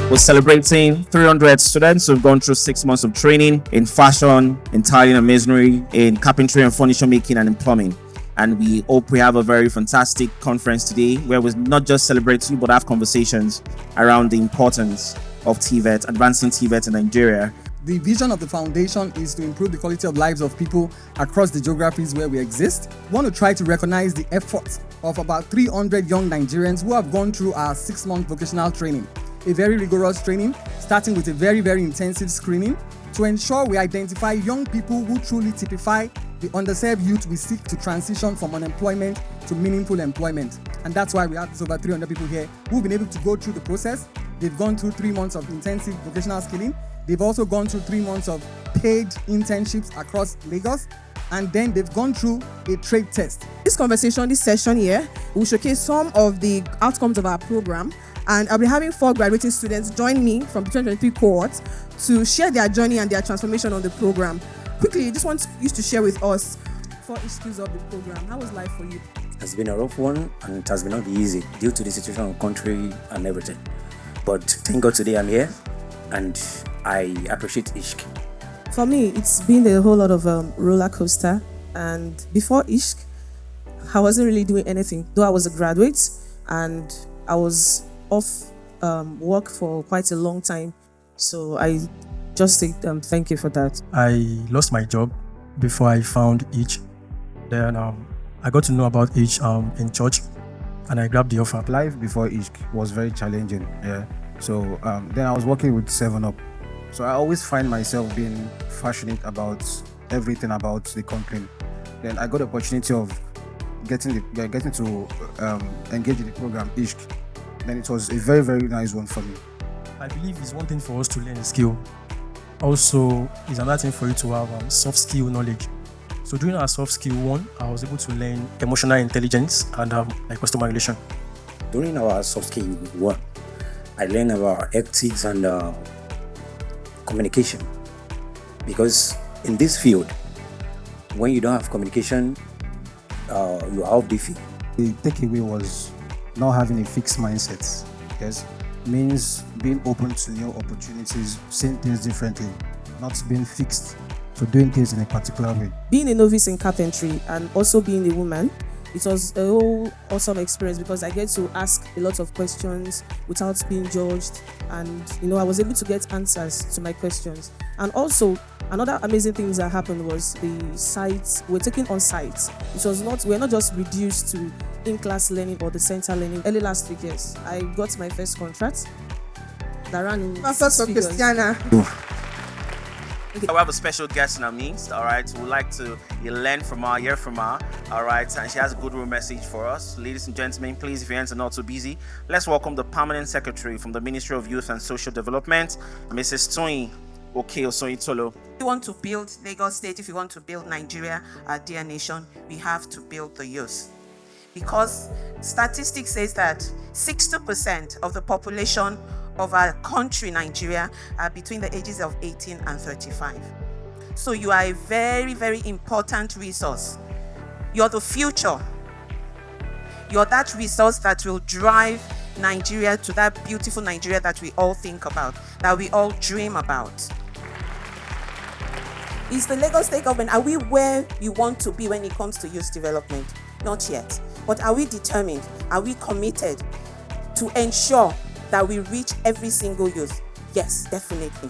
We're celebrating 300 students who've gone through 6 months of training in fashion, in tiling and masonry, in carpentry and furniture making, and in plumbing. And we hope we have a very fantastic conference today where we not just celebrate you, but have conversations around the importance of TVET, advancing TVET in Nigeria. The vision of the foundation is to improve the quality of lives of people across the geographies where we exist. We want to try to recognize the efforts of about 300 young Nigerians who have gone through our 6-month vocational training. A very rigorous training, starting with a very, very intensive screening to ensure we identify young people who truly typify the underserved youth we seek to transition from unemployment to meaningful employment. And that's why we have this over 300 people here who've been able to go through the process. They've gone through 3 months of intensive vocational skilling. They've also gone through 3 months of paid internships across Lagos. And then they've gone through a trade test. This session here, will showcase some of the outcomes of our program. And I'll be having 4 graduating students join me from the 2023 cohort to share their journey and their transformation on the program. Quickly, I just want you to share with us 4 issues of the program. How was life for you? It's been a rough one, and it has been not easy due to the situation of the country and everything. But thank God today I'm here, and I appreciate Ishk. For me, it's been a whole lot of roller coaster. And before Ishk, I wasn't really doing anything, though I was a graduate and I was off work for quite a long time. So I just say thank you for that. I lost my job before I found Ishk. Then I got to know about Ishk in church, and I grabbed the offer. Life before Ishk was very challenging. Yeah. So then I was working with 7up. So I always find myself being passionate about everything about the company. Then I got the opportunity of getting to engage in the program Ishk. Then it was a very, very nice one for me. I believe it's one thing for us to learn a skill. Also, it's another thing for you to have soft skill knowledge. So during our soft skill one, I was able to learn emotional intelligence and like customer relation. During our soft skill one, I learned about ethics and communication. Because in this field, when you don't have communication, you are off the field. The takeaway was not having a fixed mindset. Yes, means being open to new opportunities, seeing things differently, not being fixed to doing things in a particular way. Being a novice in carpentry and also being a woman, it was a whole awesome experience because I get to ask a lot of questions without being judged, and I was able to get answers to my questions. And also another amazing thing that happened was the sites we're taking on sites. We're not just reduced to in-class learning or the center learning. Early last week, yes, I got my first contract that ran in 6 figures. We have a special guest in our midst, all right? We'd like to learn from her, hear from her, all right? And she has a good room message for us. Ladies and gentlemen, please, if your hands are not too busy, let's welcome the Permanent Secretary from the Ministry of Youth and Social Development, Mrs. Toyin Osoyitolo. If we want to build Lagos State, if we want to build Nigeria, our dear nation, we have to build the youth. Because statistics says that 60% of the population of our country, Nigeria, are between the ages of 18 and 35. So you are a very, very important resource. You're the future. You're that resource that will drive Nigeria to that beautiful Nigeria that we all think about, that we all dream about. Is the Lagos State government, are we where you want to be when it comes to youth development? Not yet. But are we determined? Are we committed to ensure that we reach every single youth? Yes, definitely.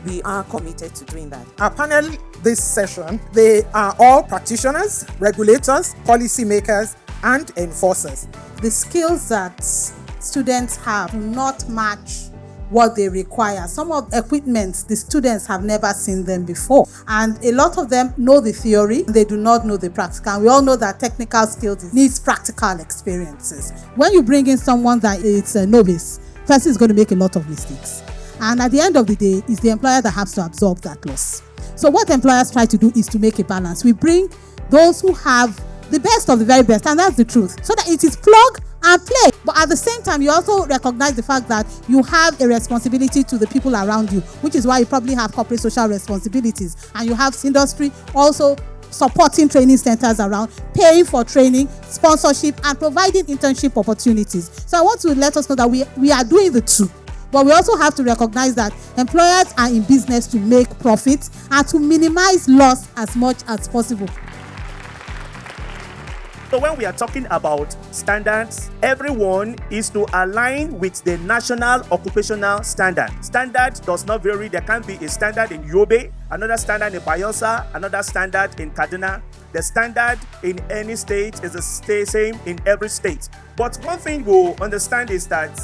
We are committed to doing that. Our panel this session, they are all practitioners, regulators, policymakers, and enforcers. The skills that students have do not match what they require. Some of the equipment, the students have never seen them before. And a lot of them know the theory, they do not know the practical. And we all know that technical skills needs practical experiences. When you bring in someone that is a novice, person is going to make a lot of mistakes. And at the end of the day, it's the employer that has to absorb that loss. So what employers try to do is to make a balance. We bring those who have the best of the very best, and that's the truth, so that it is plug and play. But at the same time, you also recognize the fact that you have a responsibility to the people around you, which is why you probably have corporate social responsibilities, and you have industry also supporting training centers around, paying for training, sponsorship, and providing internship opportunities. So I want to let us know that we are doing the two. But we also have to recognize that employers are in business to make profits and to minimize loss as much as possible. So when we are talking about standards, everyone is to align with the national occupational standard. Standard does not vary. There can be a standard in Yobe, another standard in Bayelsa, another standard in Kaduna. The standard in any state is the same in every state. But one thing we'll understand is that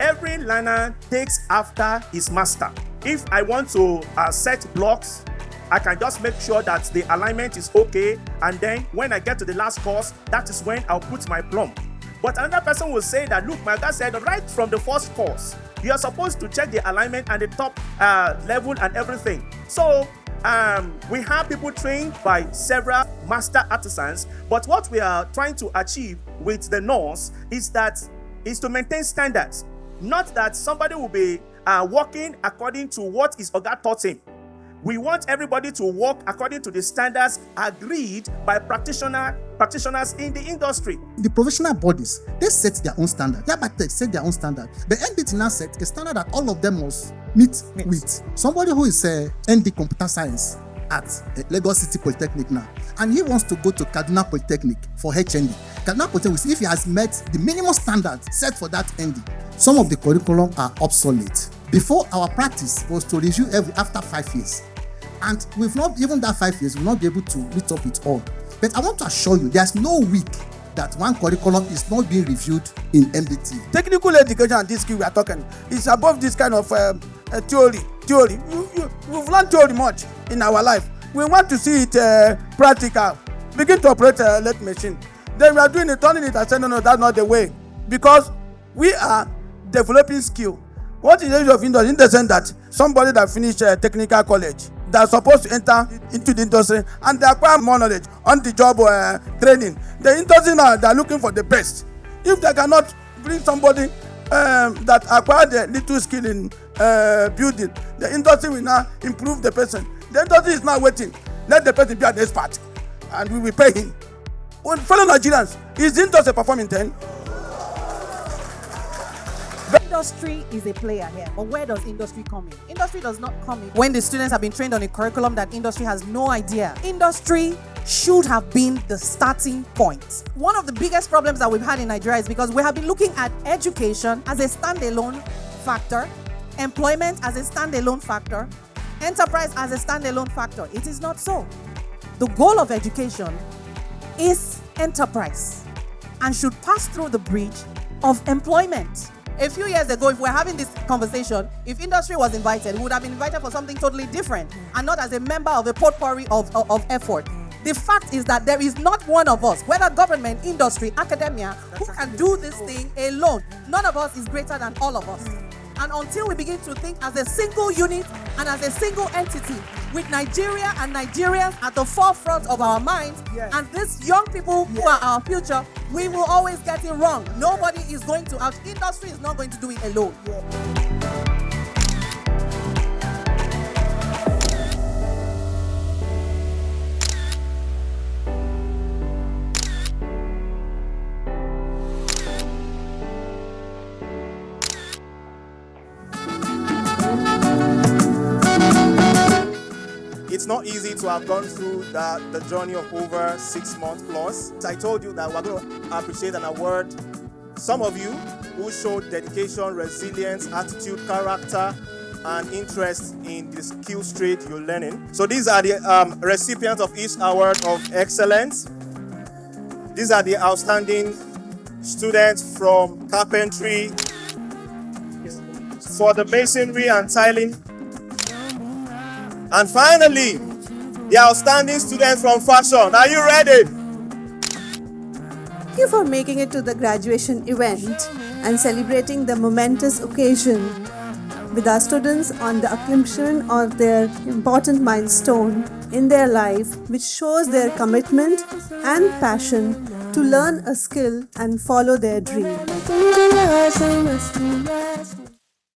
every learner takes after his master. If I want to set blocks, I can just make sure that the alignment is okay, and then when I get to the last course, that is when I'll put my plumb. But another person will say that, look, my guy said right from the first course, you're supposed to check the alignment and the top level and everything. So we have people trained by several master artisans, but what we are trying to achieve with the nurse is to maintain standards. Not that somebody will be working according to what his Oga taught him. We want everybody to work according to the standards agreed by practitioners in the industry. The professional bodies, they set their own standard. Yabatech set their own standard. The NDT now set a standard that all of them must meet with. Somebody who is a ND computer science at Lagos City Polytechnic now, and he wants to go to Kaduna Polytechnic for HND. Kaduna Polytechnic, if he has met the minimum standard set for that ND, some of the curriculum are obsolete. Before, our practice was to review after 5 years. And we've not, even that 5 years, we'll not be able to meet up with all. But I want to assure you, there's no week that one curriculum is not being reviewed in MDT. Technical education and this skill we are talking is above this kind of theory. We've learned theory much in our life. We want to see it practical. Begin to operate a lathe machine. Then we are doing it, turning it and saying, no, that's not the way. Because we are developing skill. What is the age of industry? In the sense that somebody that finished technical college, they're supposed to enter into the industry and they acquire more knowledge on the job training. The industry now, they're looking for the best. If they cannot bring somebody that acquired a little skill in building, the industry will now improve the person. The industry is now waiting. Let the person be an expert and we will pay him. Well, fellow Nigerians, is the industry performing 10? Industry is a player here, but where does industry come in? Industry does not come in when the students have been trained on a curriculum that industry has no idea. Industry should have been the starting point. One of the biggest problems that we've had in Nigeria is because we have been looking at education as a standalone factor, employment as a standalone factor, enterprise as a standalone factor. It is not so. The goal of education is enterprise and should pass through the bridge of employment. A few years ago, if we're having this conversation, if industry was invited, we would have been invited for something totally different and not as a member of a potpourri of effort. The fact is that there is not one of us, whether government, industry, academia, who can do this thing alone. None of us is greater than all of us. And until we begin to think as a single unit and as a single entity, with Nigeria and Nigerians at the forefront of our minds, and these young people who are our future, we will always get it wrong. Nobody is going to, our industry is not going to do it alone. It's not easy to have gone through the journey of over 6 months plus. So I told you that we're going to appreciate and award some of you who showed dedication, resilience, attitude, character, and interest in the skill trade you're learning. So these are the recipients of Ishk Award of Excellence. These are the outstanding students from carpentry, for the masonry and tiling. And finally, the outstanding students from fashion. Are you ready? Thank you for making it to the graduation event and celebrating the momentous occasion with our students on the accomplishment of their important milestone in their life, which shows their commitment and passion to learn a skill and follow their dream.